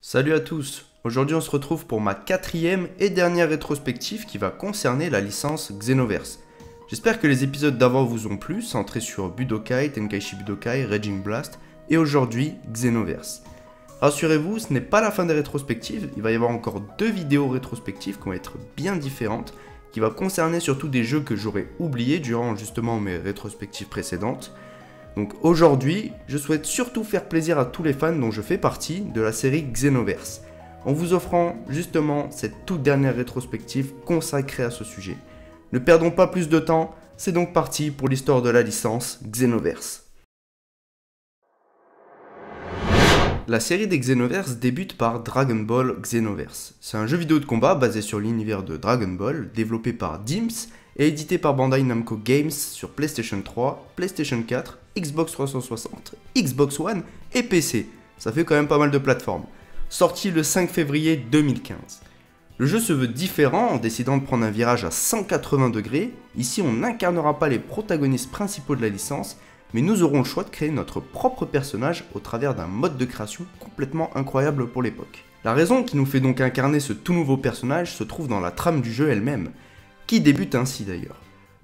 Salut à tous, aujourd'hui on se retrouve pour ma quatrième et dernière rétrospective qui va concerner la licence Xenoverse. J'espère que les épisodes d'avant vous ont plu, centrés sur Budokai, Tenkaichi Budokai, Raging Blast et aujourd'hui Xenoverse. Rassurez-vous, ce n'est pas la fin des rétrospectives, il va y avoir encore deux vidéos rétrospectives qui vont être bien différentes, qui vont concerner surtout des jeux que j'aurais oubliés durant justement mes rétrospectives précédentes. Donc aujourd'hui, je souhaite surtout faire plaisir à tous les fans dont je fais partie de la série Xenoverse, en vous offrant justement cette toute dernière rétrospective consacrée à ce sujet. Ne perdons pas plus de temps, c'est donc parti pour l'histoire de la licence Xenoverse. La série des Xenoverse débute par Dragon Ball Xenoverse. C'est un jeu vidéo de combat basé sur l'univers de Dragon Ball, développé par DIMS et édité par Bandai Namco Games sur PlayStation 3, PlayStation 4, Xbox 360, Xbox One et PC. Ça fait quand même pas mal de plateformes. Sorti le 5 février 2015. Le jeu se veut différent en décidant de prendre un virage à 180 degrés. Ici, on n'incarnera pas les protagonistes principaux de la licence, mais nous aurons le choix de créer notre propre personnage au travers d'un mode de création complètement incroyable pour l'époque. La raison qui nous fait donc incarner ce tout nouveau personnage se trouve dans la trame du jeu elle-même, qui débute ainsi d'ailleurs.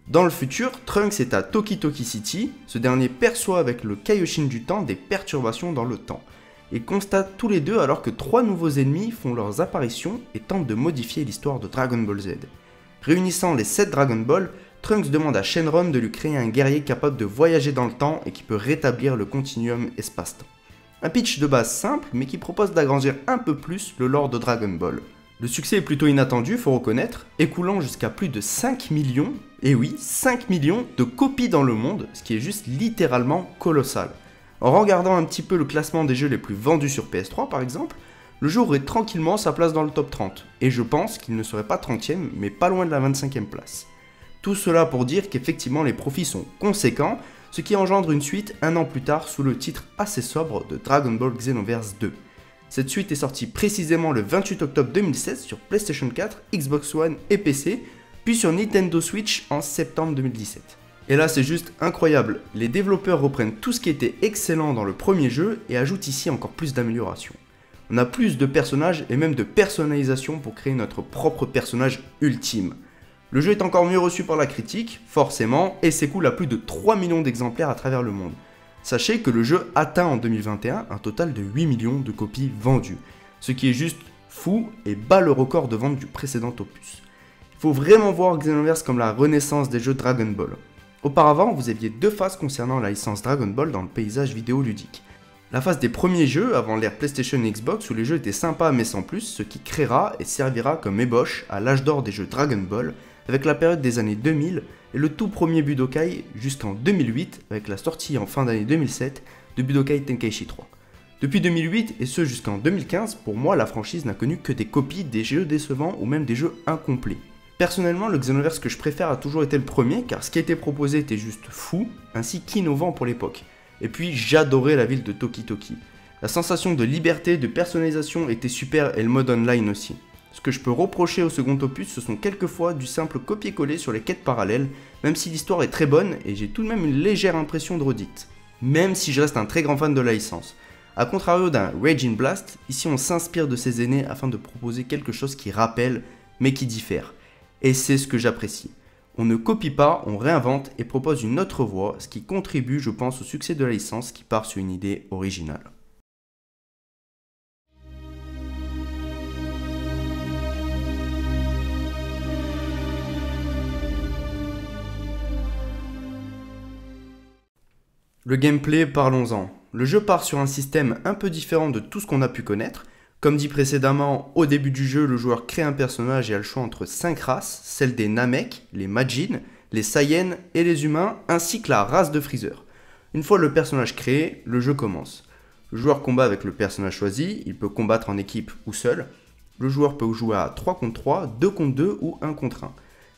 Dans le futur, Trunks est à Toki Toki City, ce dernier perçoit avec le Kaioshin du temps des perturbations dans le temps. Ils constatent tous les deux alors que trois nouveaux ennemis font leurs apparitions et tentent de modifier l'histoire de Dragon Ball Z. Réunissant les 7 Dragon Ball, Trunks demande à Shenron de lui créer un guerrier capable de voyager dans le temps et qui peut rétablir le continuum espace-temps. Un pitch de base simple mais qui propose d'agrandir un peu plus le lore de Dragon Ball. Le succès est plutôt inattendu, faut reconnaître, écoulant jusqu'à plus de 5 millions, et oui, 5 millions de copies dans le monde, ce qui est juste littéralement colossal. En regardant un petit peu le classement des jeux les plus vendus sur PS3 par exemple, le jeu aurait tranquillement sa place dans le top 30, et je pense qu'il ne serait pas 30ème, mais pas loin de la 25ème place. Tout cela pour dire qu'effectivement les profits sont conséquents, ce qui engendre une suite un an plus tard sous le titre assez sobre de Dragon Ball Xenoverse 2. Cette suite est sortie précisément le 28 octobre 2016 sur PlayStation 4, Xbox One et PC, puis sur Nintendo Switch en septembre 2017. Et là c'est juste incroyable, les développeurs reprennent tout ce qui était excellent dans le premier jeu et ajoutent ici encore plus d'améliorations. On a plus de personnages et même de personnalisation pour créer notre propre personnage ultime. Le jeu est encore mieux reçu par la critique, forcément, et s'écoule à plus de 3 millions d'exemplaires à travers le monde. Sachez que le jeu atteint en 2021 un total de 8 millions de copies vendues, ce qui est juste fou et bat le record de vente du précédent opus. Il faut vraiment voir Xenoverse comme la renaissance des jeux Dragon Ball. Auparavant, vous aviez deux phases concernant la licence Dragon Ball dans le paysage vidéoludique. La phase des premiers jeux avant l'ère PlayStation et Xbox où les jeux étaient sympas mais sans plus, ce qui créera et servira comme ébauche à l'âge d'or des jeux Dragon Ball avec la période des années 2000 et le tout premier Budokai jusqu'en 2008 avec la sortie en fin d'année 2007 de Budokai Tenkaichi 3. Depuis 2008 et ce jusqu'en 2015, pour moi la franchise n'a connu que des copies des jeux décevants ou même des jeux incomplets. Personnellement, le Xenoverse que je préfère a toujours été le premier car ce qui a été proposé était juste fou ainsi qu'innovant pour l'époque. Et puis j'adorais la ville de Toki Toki. La sensation de liberté, de personnalisation était super et le mode online aussi. Ce que je peux reprocher au second opus, ce sont quelquefois du simple copier-coller sur les quêtes parallèles, même si l'histoire est très bonne et j'ai tout de même une légère impression de redite. Même si je reste un très grand fan de la licence. A contrario d'un Raging Blast, ici on s'inspire de ses aînés afin de proposer quelque chose qui rappelle, mais qui diffère. Et c'est ce que j'apprécie. On ne copie pas, on réinvente et propose une autre voie, ce qui contribue, je pense, au succès de la licence qui part sur une idée originale. Le gameplay, parlons-en. Le jeu part sur un système un peu différent de tout ce qu'on a pu connaître. Comme dit précédemment, au début du jeu, le joueur crée un personnage et a le choix entre 5 races, celle des Namek, les Majin, les Saiyans et les humains, ainsi que la race de Freezer. Une fois le personnage créé, le jeu commence. Le joueur combat avec le personnage choisi, il peut combattre en équipe ou seul. Le joueur peut jouer à 3 contre 3, 2 contre 2 ou 1 contre 1.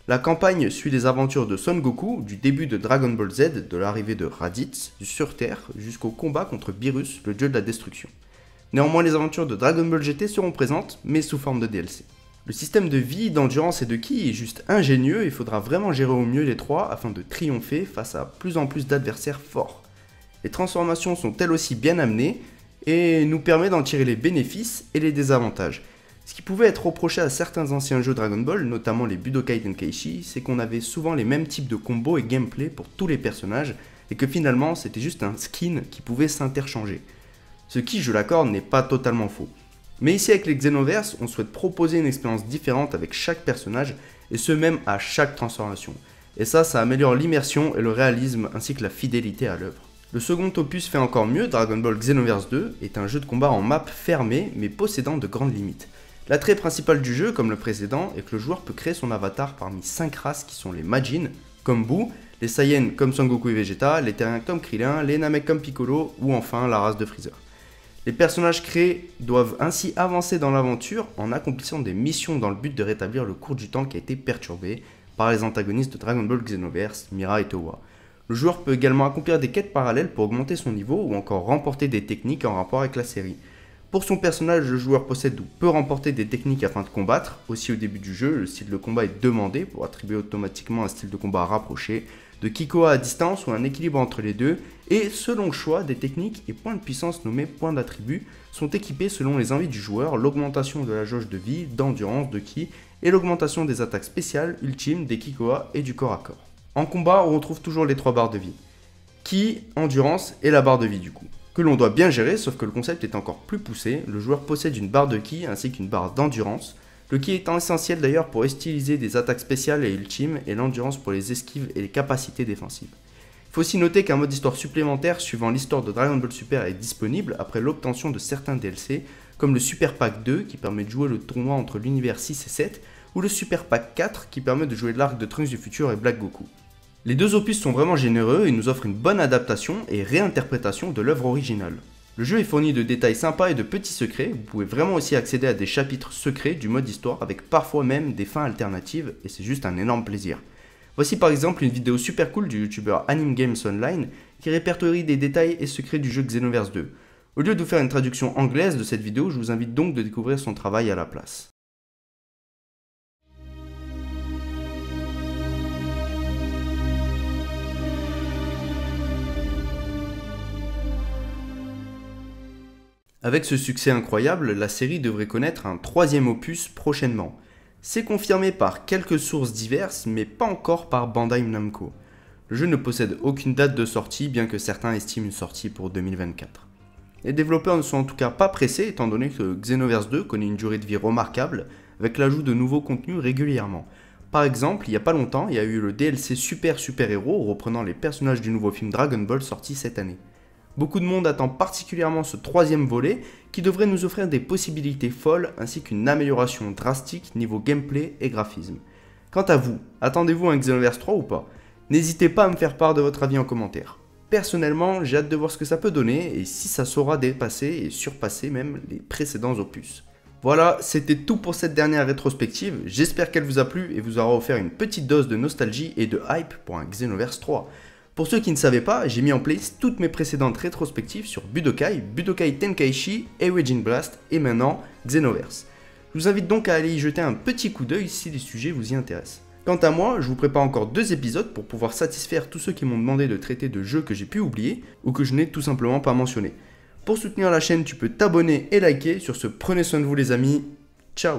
La campagne suit les aventures de Son Goku, du début de Dragon Ball Z, de l'arrivée de Raditz, sur Terre, jusqu'au combat contre Beerus, le dieu de la destruction. Néanmoins, les aventures de Dragon Ball GT seront présentes, mais sous forme de DLC. Le système de vie, d'endurance et de ki est juste ingénieux et il faudra vraiment gérer au mieux les trois afin de triompher face à plus en plus d'adversaires forts. Les transformations sont elles aussi bien amenées, et nous permet d'en tirer les bénéfices et les désavantages. Ce qui pouvait être reproché à certains anciens jeux Dragon Ball, notamment les Budokai Tenkaichi, c'est qu'on avait souvent les mêmes types de combos et gameplay pour tous les personnages, et que finalement c'était juste un skin qui pouvait s'interchanger. Ce qui, je l'accorde, n'est pas totalement faux. Mais ici avec les Xenoverse, on souhaite proposer une expérience différente avec chaque personnage, et ce même à chaque transformation. Et ça améliore l'immersion et le réalisme ainsi que la fidélité à l'œuvre. Le second opus fait encore mieux, Dragon Ball Xenoverse 2 est un jeu de combat en map fermée mais possédant de grandes limites. L'attrait principal du jeu, comme le précédent, est que le joueur peut créer son avatar parmi 5 races qui sont les Majin, comme Buu, les Saiyans comme Son Goku et Vegeta, les Terriens comme Krillin, les Namek comme Piccolo, ou enfin la race de Freezer. Les personnages créés doivent ainsi avancer dans l'aventure en accomplissant des missions dans le but de rétablir le cours du temps qui a été perturbé par les antagonistes de Dragon Ball Xenoverse, Mira et Towa. Le joueur peut également accomplir des quêtes parallèles pour augmenter son niveau ou encore remporter des techniques en rapport avec la série. Pour son personnage, le joueur possède ou peut remporter des techniques afin de combattre. Aussi au début du jeu, le style de combat est demandé pour attribuer automatiquement un style de combat rapproché, de Kikoa à distance ou un équilibre entre les deux, et selon le choix, des techniques et points de puissance nommés points d'attribut sont équipés selon les envies du joueur, l'augmentation de la jauge de vie, d'endurance, de ki, et l'augmentation des attaques spéciales, ultimes, des Kikoa et du corps à corps. En combat, on retrouve toujours les 3 barres de vie. Ki, endurance et la barre de vie du coup. Que l'on doit bien gérer, sauf que le concept est encore plus poussé, le joueur possède une barre de ki ainsi qu'une barre d'endurance, le ki étant essentiel d'ailleurs pour styliser des attaques spéciales et ultimes, et l'endurance pour les esquives et les capacités défensives. Il faut aussi noter qu'un mode histoire supplémentaire suivant l'histoire de Dragon Ball Super est disponible après l'obtention de certains DLC, comme le Super Pack 2 qui permet de jouer le tournoi entre l'univers 6 et 7, ou le Super Pack 4 qui permet de jouer l'arc de Trunks du futur et Black Goku. Les 2 opus sont vraiment généreux et nous offrent une bonne adaptation et réinterprétation de l'œuvre originale. Le jeu est fourni de détails sympas et de petits secrets, vous pouvez vraiment aussi accéder à des chapitres secrets du mode histoire avec parfois même des fins alternatives et c'est juste un énorme plaisir. Voici par exemple une vidéo super cool du youtubeur Anime Games Online qui répertorie des détails et secrets du jeu Xenoverse 2. Au lieu de vous faire une traduction anglaise de cette vidéo, je vous invite donc de découvrir son travail à la place. Avec ce succès incroyable, la série devrait connaître un 3e opus prochainement. C'est confirmé par quelques sources diverses, mais pas encore par Bandai Namco. Le jeu ne possède aucune date de sortie, bien que certains estiment une sortie pour 2024. Les développeurs ne sont en tout cas pas pressés, étant donné que Xenoverse 2 connaît une durée de vie remarquable, avec l'ajout de nouveaux contenus régulièrement. Par exemple, il n'y a pas longtemps, il y a eu le DLC Super Héros reprenant les personnages du nouveau film Dragon Ball sorti cette année. Beaucoup de monde attend particulièrement ce 3e volet qui devrait nous offrir des possibilités folles ainsi qu'une amélioration drastique niveau gameplay et graphisme. Quant à vous, attendez-vous un Xenoverse 3 ou pas? N'hésitez pas à me faire part de votre avis en commentaire. Personnellement, j'ai hâte de voir ce que ça peut donner et si ça saura dépasser et surpasser même les précédents opus. Voilà, c'était tout pour cette dernière rétrospective, j'espère qu'elle vous a plu et vous aura offert une petite dose de nostalgie et de hype pour un Xenoverse 3. Pour ceux qui ne savaient pas, j'ai mis en place toutes mes précédentes rétrospectives sur Budokai, Budokai Tenkaichi, Raging Blast et maintenant Xenoverse. Je vous invite donc à aller y jeter un petit coup d'œil si les sujets vous y intéressent. Quant à moi, je vous prépare encore 2 épisodes pour pouvoir satisfaire tous ceux qui m'ont demandé de traiter de jeux que j'ai pu oublier ou que je n'ai tout simplement pas mentionnés. Pour soutenir la chaîne, tu peux t'abonner et liker. Sur ce, prenez soin de vous les amis. Ciao!